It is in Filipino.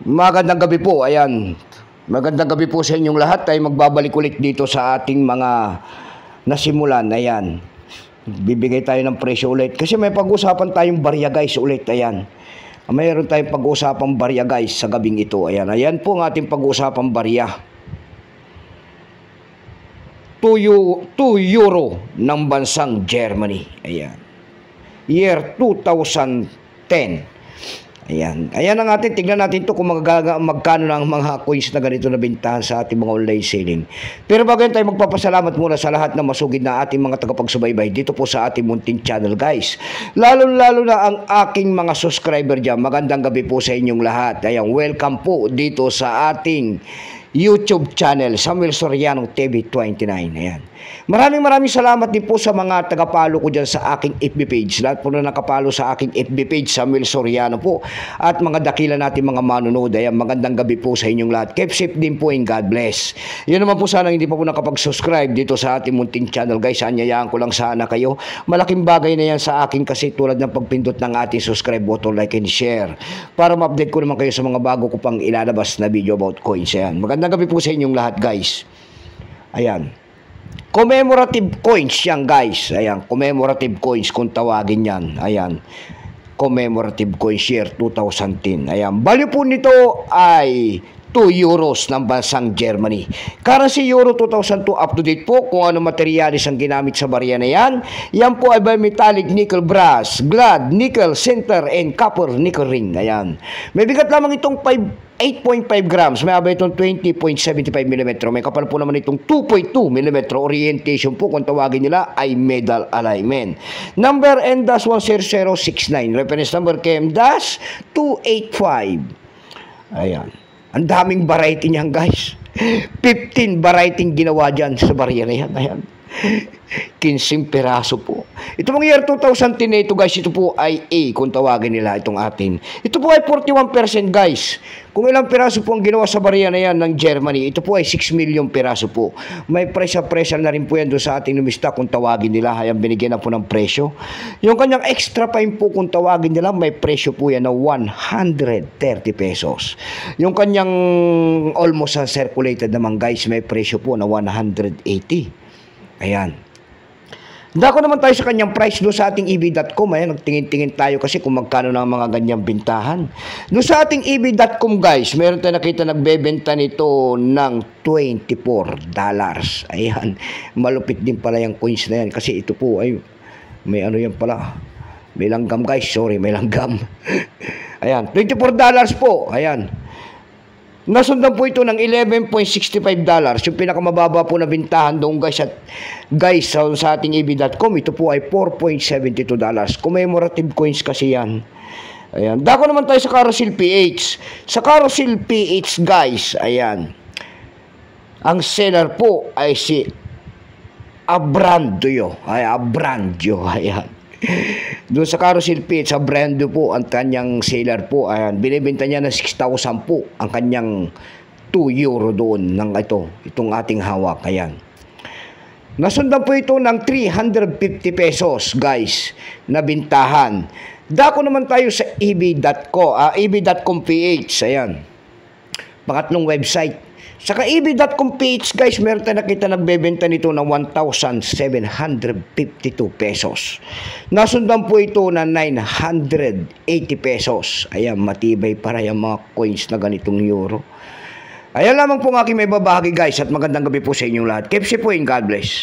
Magandang gabi po, ayan. Magandang gabi po sa inyong lahat. Tayo magbabalik ulit dito sa ating mga nasimulan, ayan. Bibigay tayo ng presyo ulit. Kasi may pag-usapan tayong barya guys ulit, ayan. Mayroon tayong pag-usapang barya guys sa gabing ito, ayan. Ayan po ang ating pag-usapang barya. 2 euro ng bansang Germany, ayan. Year 2010. Ayan. Ayan ang atin. Tignan natin to kung magkano ng mga coins na ganito na bintahan sa ating mga online selling. Pero bago yan tayo magpapasalamat muna sa lahat na masugid na ating mga tagapagsubaybay dito po sa ating munting channel guys. Lalo na ang aking mga subscriber dyan. Magandang gabi po sa inyong lahat. Ayan. Welcome po dito sa ating YouTube channel, Samuel Soriano TV 29. Ayan. Maraming salamat din po sa mga tagapalo ko dyan sa aking FB page. Lahat po na nakapalo sa aking FB page, Samuel Soriano po. At mga dakila natin mga manonood. Ayan, magandang gabi po sa inyong lahat. Keep safe din po and God bless. Yun naman po sana hindi pa po nakapag-subscribe dito sa ating munting channel guys. Anyayaan ko lang sana kayo. Malaking bagay na yan sa akin kasi tulad ng pagpindot ng ating subscribe button, like and share. Para ma-update ko naman kayo sa mga bago ko pang ilalabas na video about coins. Ayan. Magandang gabi po sa inyong lahat guys. Ayan. Commemorative coins yan guys. Ayan, commemorative coins kung tawagin yan. Ayan, commemorative coins year 2010. Ayan, value po nito ay 2 euros ng bansang Germany. Currency Euro 2002 up to date po kung ano materialis ang ginamit sa barya na yan. Yan po ay bimetallic nickel brass, glad, nickel, center, and copper nickel ring. Ayan. May bigat lamang itong 8.5 grams. May abay itong 20.75 mm. May kapal po naman itong 2.2 mm. Orientation po kung tawagin nila ay medal alignment. Number N-10069. Reference number KM-285. Ayan. Ang daming variety niyan guys. 15 variety ginawa dyan sa barya na yan. Ayan. 15 peraso po. Ito pong year 2010 na ito guys, ito po ay A kung tawagin nila itong atin. Ito po ay 41% guys. Kung ilang peraso po ang ginawa sa barya na yan ng Germany, ito po ay 6 million peraso po. May presya na rin po yan doon sa ating numista kung tawagin nila. Hayang binigyan na po ng presyo. Yung kanyang extra fine po kung tawagin nila, may presyo po yan na 130 pesos. Yung kanyang almost uncirculated naman guys, may presyo po na 180. Ayan. Dako naman tayo sa kanyang price doon sa ating eb.com. Ayan, nagtingin-tingin tayo kasi kung magkano ng mga ganyang bintahan. Doon sa ating eb.com guys, meron tayo nakita nagbebenta nito ng $24. Ayan, malupit din pala yung coins na yan kasi ito po ay may ano yan pala. May langgam guys, sorry, may langgam. Ayan, $24 po. Ayan. Nasundan po ito ng $11.65. Yung pinakamababa po na bintahan doon guys. At guys, sa ating eb.com, ito po ay $4.72. Commemorative coins kasi yan. Ayan. Dako naman tayo sa Carousel PH. Sa Carousel PH guys, ayan. Ang seller po ay si Abrandio. Ay, Abrandio. Ayan. Doon sa Carousel PH, sa Brando po, ang kanyang seller po, ayan, binibenta niya na 6,000 po ang kanyang 2 euro doon ng itong ating hawak. Ayan. Nasundan po ito ng 350 pesos guys na bintahan. Dako naman tayo sa eb.com PH. Ayan. Pangatlong website. Sa eb.com PH guys, meron tayo nakita nagbebenta nito ng 1,752 pesos. Nasundan po ito na 980 pesos. Ayan, matibay para yung mga coins na ganitong euro. Ayan lamang po ang aking may babahagi guys at magandang gabi po sa inyong lahat. Keep safe po and God bless.